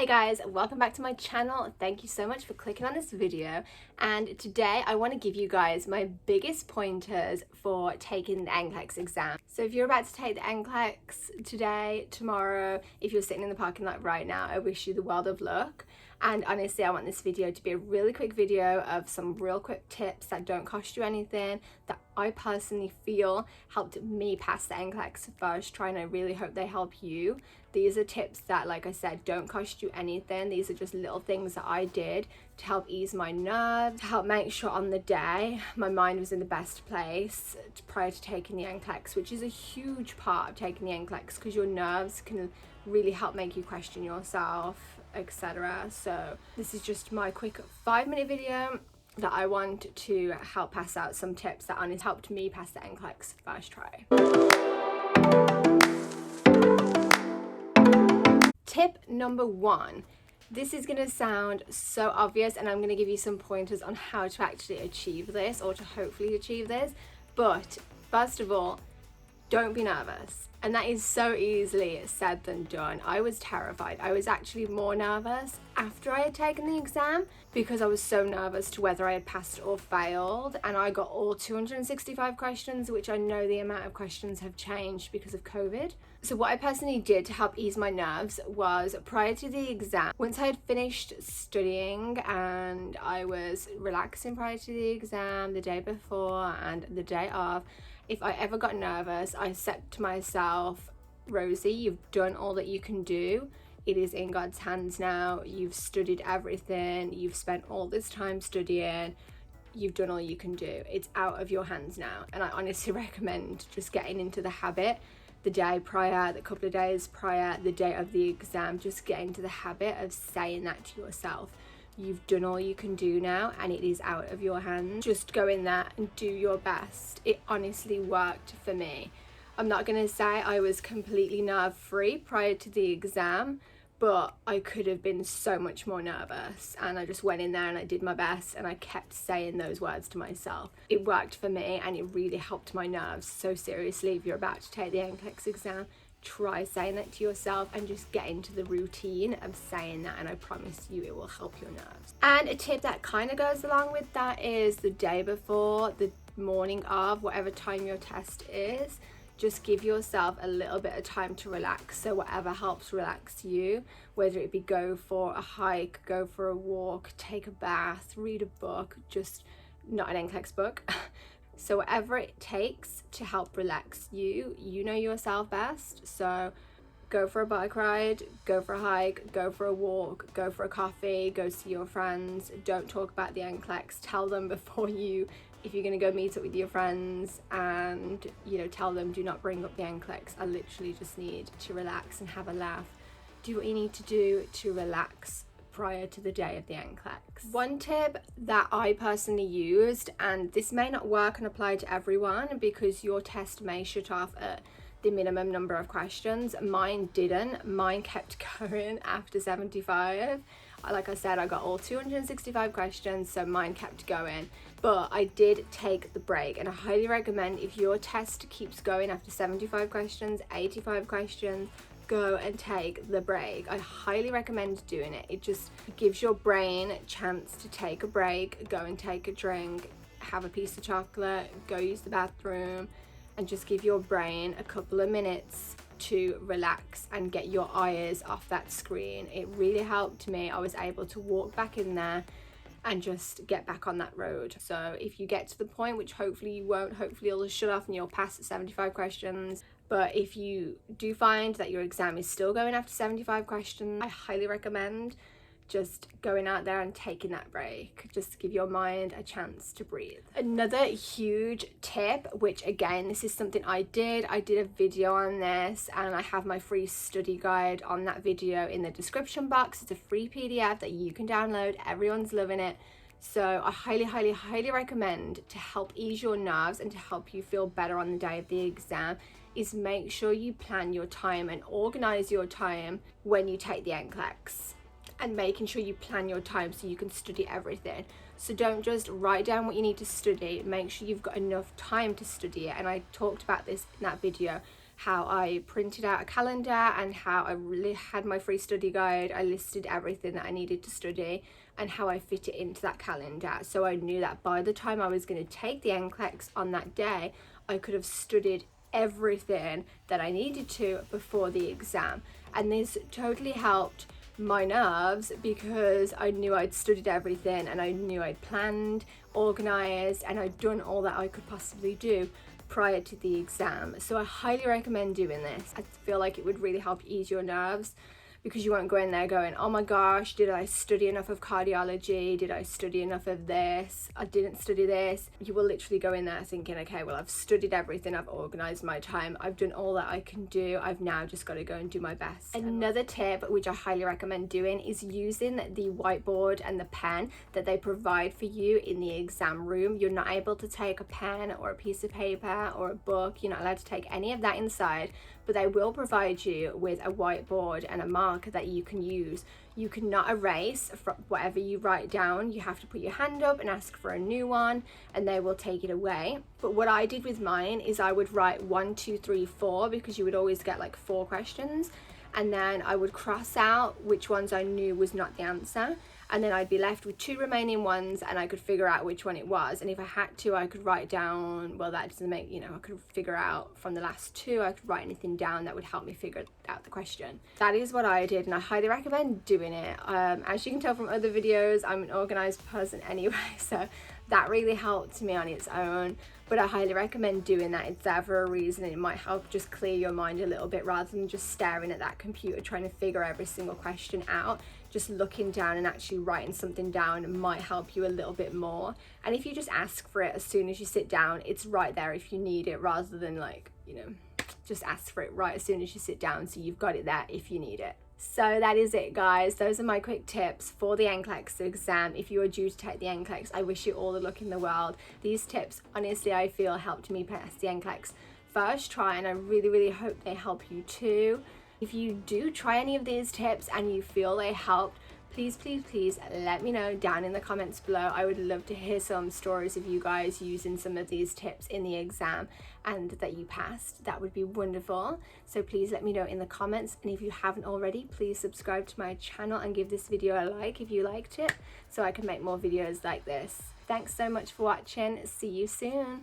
Hey guys, welcome back to my channel. Thank you so much for clicking on this video, and today I want to give you guys my biggest pointers for taking the NCLEX exam. So if you're about to take the NCLEX today, tomorrow, if you're sitting in the parking lot right now, I wish you the world of luck. And honestly, I want this video to be a really quick video of some real quick tips that don't cost you anything, that I personally feel helped me pass the NCLEX first try, and I really hope they help you. These are tips that, like I said, don't cost you anything. These are just little things that I did to help ease my nerves, to help make sure on the day my mind was in the best place prior to taking the NCLEX, which is a huge part of taking the NCLEX because your nerves can really help make you question yourself, etc. So this is just my quick 5-minute video that I want to help pass out some tips that honestly helped me pass the NCLEX first try. Tip number 1. This is going to sound so obvious, and I'm going to give you some pointers on how to actually achieve this, or to hopefully achieve this. But first of all, don't be nervous. And that is so easily said than done. I was terrified. I was actually more nervous after I had taken the exam because I was so nervous to whether I had passed or failed. And I got all 265 questions, which I know the amount of questions have changed because of COVID. So what I personally did to help ease my nerves was, prior to the exam, once I had finished studying and I was relaxing prior to the exam, the day before and the day of, if I ever got nervous, I said to myself, Rosie, you've done all that you can do. It is in God's hands now. You've studied everything. You've spent all this time studying. You've done all you can do. It's out of your hands now. And I honestly recommend just getting into the habit the day prior, the couple of days prior, the day of the exam, just get into the habit of saying that to yourself. You've done all you can do now and it is out of your hands. Just go in there and do your best. It honestly worked for me. I'm not going to say I was completely nerve-free prior to the exam, but I could have been so much more nervous, and I just went in there and I did my best and I kept saying those words to myself. It worked for me and it really helped my nerves. So seriously, if you're about to take the NCLEX exam, try saying that to yourself and just get into the routine of saying that, and I promise you it will help your nerves. And a tip that kind of goes along with that is the day before, the morning of, whatever time your test is, just give yourself a little bit of time to relax. So whatever helps relax you, whether it be go for a hike, go for a walk, take a bath, read a book, just not an NCLEX book. So whatever it takes to help relax you, you know yourself best. So go for a bike ride, go for a hike, go for a walk, go for a coffee, go see your friends. Don't talk about the NCLEX. Tell them before you, if you're going to go meet up with your friends, and tell them, do not bring up the NCLEX. I literally just need to relax and have a laugh. Do what you need to do to relax prior to the day of the NCLEX. One tip that I personally used, and this may not work and apply to everyone because your test may shut off at the minimum number of questions. Mine didn't. Mine kept going after 75. Like I said, I got all 265 questions, so mine kept going. But I did take the break, and I highly recommend, if your test keeps going after 75 questions, 85 questions, go and take the break. I highly recommend doing it. It just gives your brain a chance to take a break, go and take a drink, have a piece of chocolate, go use the bathroom, and just give your brain a couple of minutes to relax and get your eyes off that screen. It really helped me. I was able to walk back in there and just get back on that road. So if you get to the point, which hopefully you won't, hopefully it'll shut off and you'll pass at 75 questions. But if you do find that your exam is still going after 75 questions, I highly recommend just going out there and taking that break. Just give your mind a chance to breathe. Another huge tip, which again, this is something I did a video on this, and I have my free study guide on that video in the description box. It's a free PDF that you can download. Everyone's loving it. So I highly recommend, to help ease your nerves and to help you feel better on the day of the exam, is make sure you plan your time and organize your time when you take the NCLEX, and making sure you plan your time so you can study everything. So don't just write down what you need to study, make sure you've got enough time to study it. And I talked about this in that video, how I printed out a calendar and how I really had my free study guide. I listed everything that I needed to study and how I fit it into that calendar. So I knew that by the time I was going to take the NCLEX on that day, I could have studied everything that I needed to before the exam. And this totally helped my nerves because I knew I'd studied everything and I knew I'd planned, organized, and I'd done all that I could possibly do prior to the exam. So I highly recommend doing this. I feel like it would really help ease your nerves, because you won't go in there going, oh my gosh, did I study enough of cardiology? Did I study enough of this? I didn't study this. You will literally go in there thinking, okay, well, I've studied everything. I've organized my time. I've done all that I can do. I've now just got to go and do my best. Another tip, which I highly recommend doing, is using the whiteboard and the pen that they provide for you in the exam room. You're not able to take a pen or a piece of paper or a book. You're not allowed to take any of that inside, but they will provide you with a whiteboard and a marker that you can use. You cannot erase from whatever you write down. You have to put your hand up and ask for a new one, and they will take it away. But what I did with mine is I would write 1, 2, 3, 4, because you would always get like 4 questions, and then I would cross out which ones I knew was not the answer, and then I'd be left with 2 remaining ones, and I could figure out which one it was. And if I had to, I could write down, well, that doesn't make, I could figure out from the last 2, I could write anything down that would help me figure out the question. That is what I did, and I highly recommend doing it. As you can tell from other videos, I'm an organized person anyway, so that really helped me on its own. But I highly recommend doing that. It's there for a reason, and it might help just clear your mind a little bit rather than just staring at that computer trying to figure every single question out. Just looking down and actually writing something down might help you a little bit more. And if you just ask for it as soon as you sit down, it's right there if you need it, rather than like, just ask for it right as soon as you sit down, so you've got it there if you need it. So that is it, guys. Those are my quick tips for the NCLEX exam. If you are due to take the NCLEX, I wish you all the luck in the world. These tips, honestly, I feel helped me pass the NCLEX first try, and I really, really hope they help you too. If you do try any of these tips and you feel they helped, please, please, please let me know down in the comments below. I would love to hear some stories of you guys using some of these tips in the exam and that you passed. That would be wonderful. So please let me know in the comments. And if you haven't already, please subscribe to my channel and give this video a like if you liked it, so I can make more videos like this. Thanks so much for watching. See you soon.